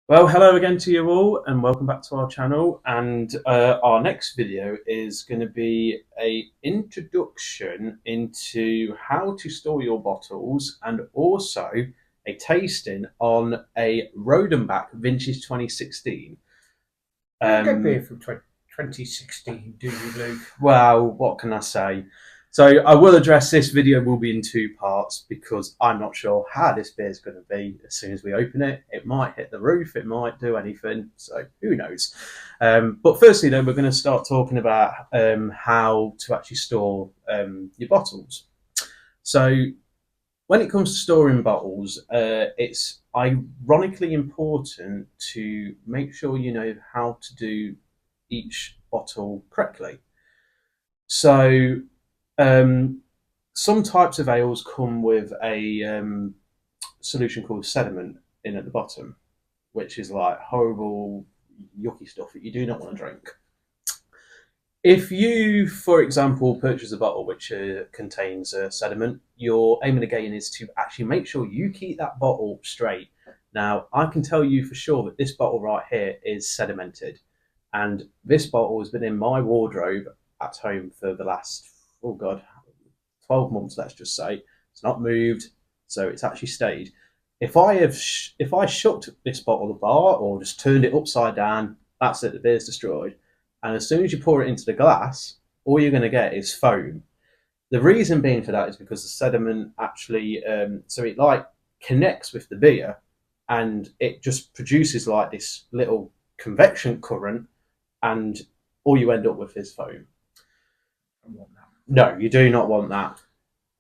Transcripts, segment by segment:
Well, hello again to you all, and welcome back to our channel. And our next video is going to be a introduction into how to store your bottles, and also a tasting on a Rodenbach Vintage 2016. You don't get beer from 2016, do you, Luke? Well, what can I say? So I will address this video will be in two parts because I'm not sure how this beer is going to be as soon as we open it. It might hit the roof, it might do anything, so who knows. But firstly, though, we're going to start talking about how to actually store your bottles. So when it comes to storing bottles, it's ironically important to make sure you know how to do each bottle correctly. So um, some types of ales come with a solution called sediment in at the bottom, which is like horrible, yucky stuff that you do not want to drink. If you, for example, purchase a bottle which contains sediment, your aim again is to actually make sure you keep that bottle straight. Now, I can tell you for sure that this bottle right here is sedimented, and this bottle has been in my wardrobe at home for the last, oh God, 12 months, let's just say. It's not moved, so it's actually stayed. If I shook this bottle apart or just turned it upside down, that's it, the beer's destroyed. And as soon as you pour it into the glass, all you're going to get is foam. The reason being for that is because the sediment actually, so it like connects with the beer, and it just produces like this little convection current, and all you end up with is foam. I want that. No, you do not want that.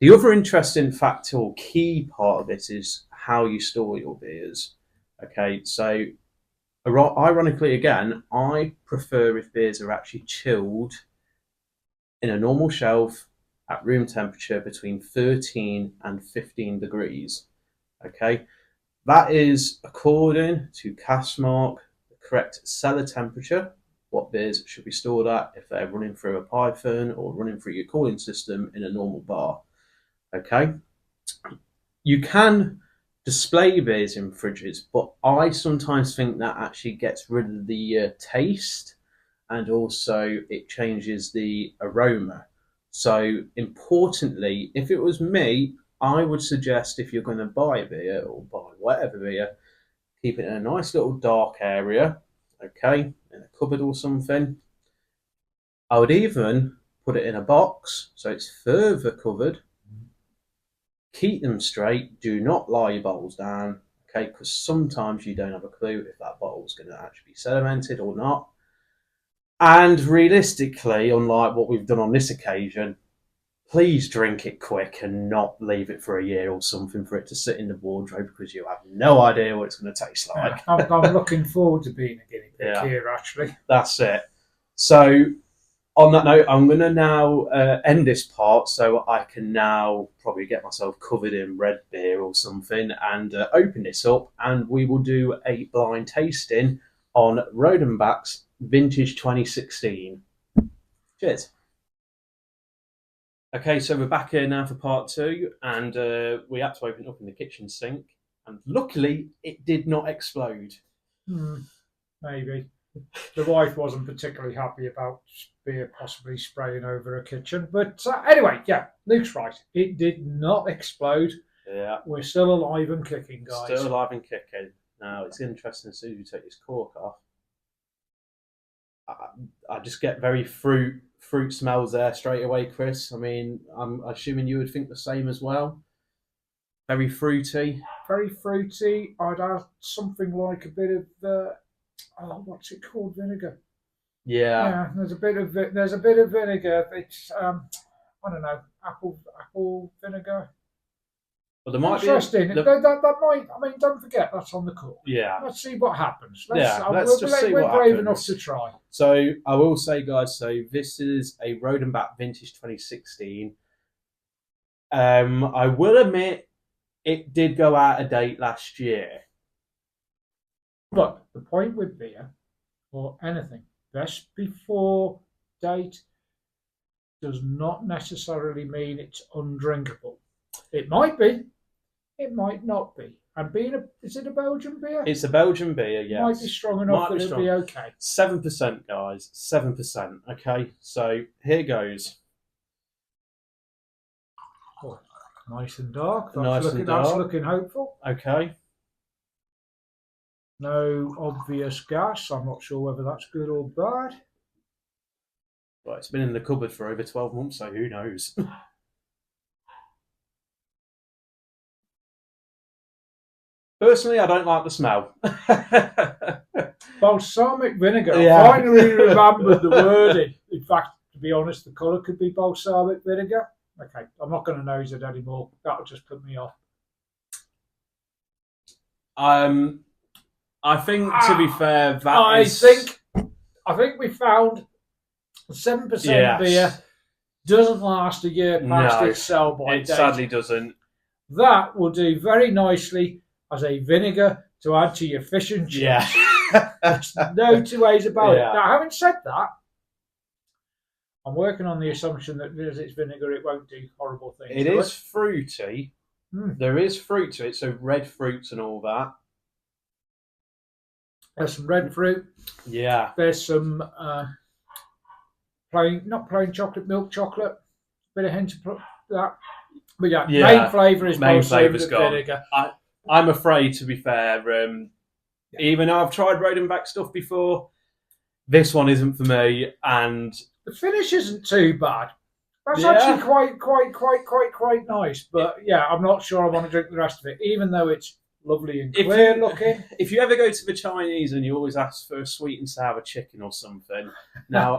The other interesting fact or key part of it is how you store your beers. Okay, so ironically, again, I prefer if beers are actually chilled in a normal shelf at room temperature between 13 and 15 degrees. Okay, that is according to Cask the correct cellar temperature. What beers should be stored at if they're running through a Python or running through your cooling system in a normal bar. Okay, you can display beers in fridges, but I sometimes think that actually gets rid of the taste, and also it changes the aroma. So importantly, if it was me, I would suggest if you're going to buy a beer or buy whatever beer, keep it in a nice little dark area, okay, in a cupboard or something. I would even put it in a box so it's further covered. Keep them straight. Do not lie your bottles down, okay? Because sometimes you don't have a clue if that bottle is going to actually be sedimented or not. And realistically, unlike what we've done on this occasion, please drink it quick and not leave it for a year or something for it to sit in the wardrobe because you have no idea what it's going to taste like. I'm looking forward to being a guinea pig Yeah, here, actually. that's it. So on that note, I'm going to now end this part so I can now probably get myself covered in red beer or something and open this up, and we will do a blind tasting on Rodenbach's Vintage 2016. Cheers. Okay, so we're back here now for part two, and we had to open it up in the kitchen sink, and luckily it did not explode. Maybe. The wife wasn't particularly happy about beer possibly spraying over her kitchen. But anyway, yeah, Luke's right. It did not explode. Yeah, We're still alive and kicking, guys. still alive and kicking. Now it's interesting as soon as you take this cork off. I just get very fruit smells there straight away, Chris. I mean, I'm assuming you would think the same as well. Very fruity. Very fruity. I'd add something like a bit of what's it called? Vinegar. Yeah. Yeah, there's a bit of vinegar. It's I don't know, apple vinegar. Well, there might Interesting. be. That might. I mean, don't forget that's on the cook. Yeah. Let's see what happens. Let's just see we're what brave happens. enough to try. So I will say, guys. So this is a Rodenbach Vintage 2016. I will admit it did go out of date last year. Look, the point with beer or anything, best before date does not necessarily mean it's undrinkable. It might be. It might not be. And is it a Belgian beer? It's a Belgian beer, yes. Might be strong enough that it'll be okay. 7%, guys. 7%. Okay, so here goes. Oh, nice and dark. That's looking hopeful. Okay. No obvious gas. I'm not sure whether that's good or bad. Right, it's been in the cupboard for over 12 months, so who knows? Personally, I don't like the smell. Balsamic vinegar. Yeah. I finally remembered the wording. In fact, to be honest, the colour could be balsamic vinegar. Okay, I'm not going to nose it anymore. That'll just put me off. I think, to be fair, I think we found 7% beer doesn't last a year past its sell-by date. It sadly doesn't. That will do very nicely as a vinegar to add to your fish and chips. Yeah. There's no two ways about it. Now, having said that, I'm working on the assumption that because it's vinegar, it won't do horrible things. It is fruity. There is fruit to it, so red fruits and all that. There's some red fruit. Yeah. There's some not plain chocolate, milk chocolate. Bit of hint of that. But main flavour is balsamic vinegar. I'm afraid, to be fair, even though I've tried Rodenbach stuff before, this one isn't for me. And the finish isn't too bad. That's actually quite nice. But I'm not sure I want to drink the rest of it, even though it's lovely and clear looking. If you ever go to the Chinese and you always ask for a sweet and sour chicken or something, now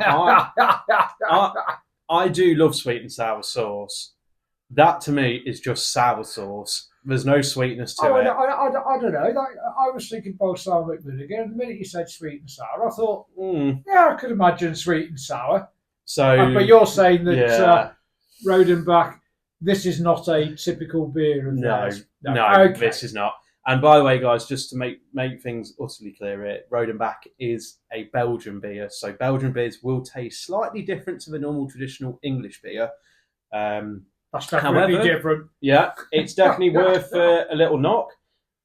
I do love sweet and sour sauce. That to me is just sour sauce. There's no sweetness to it. I don't know. I was thinking balsamic vinegar, and the minute you said sweet and sour, I thought, I could imagine sweet and sour. So, but you're saying that Rodenbach, this is not a typical beer of theirs. No, okay. This is not. And by the way, guys, just to make things utterly clear here, Rodenbach is a Belgian beer. So Belgian beers will taste slightly different to the normal traditional English beer. That's definitely different. Yeah, it's definitely worth a little knock.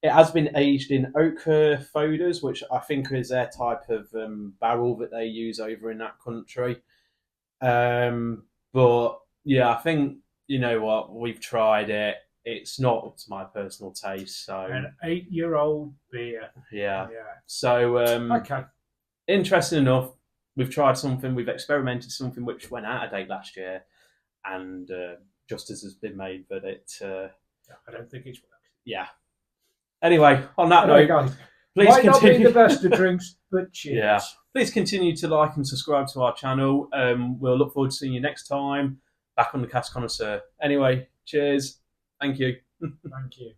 It has been aged in ochre foeders, which I think is their type of barrel that they use over in that country. But yeah, I think, you know what, we've tried it. It's not up to my personal taste. So an 8-year-old beer. Yeah. So okay. Interesting enough, we've tried something, we've experimented something which went out of date last year, and justice has been made that it. I don't think it's worked. Yeah. Anyway, on that note, guys, please might continue. Not be the best of drinks, but cheers. Yeah. Please continue to like and subscribe to our channel. We'll look forward to seeing you next time back on the Cask Connoisseur. Anyway, cheers. Thank you. Thank you.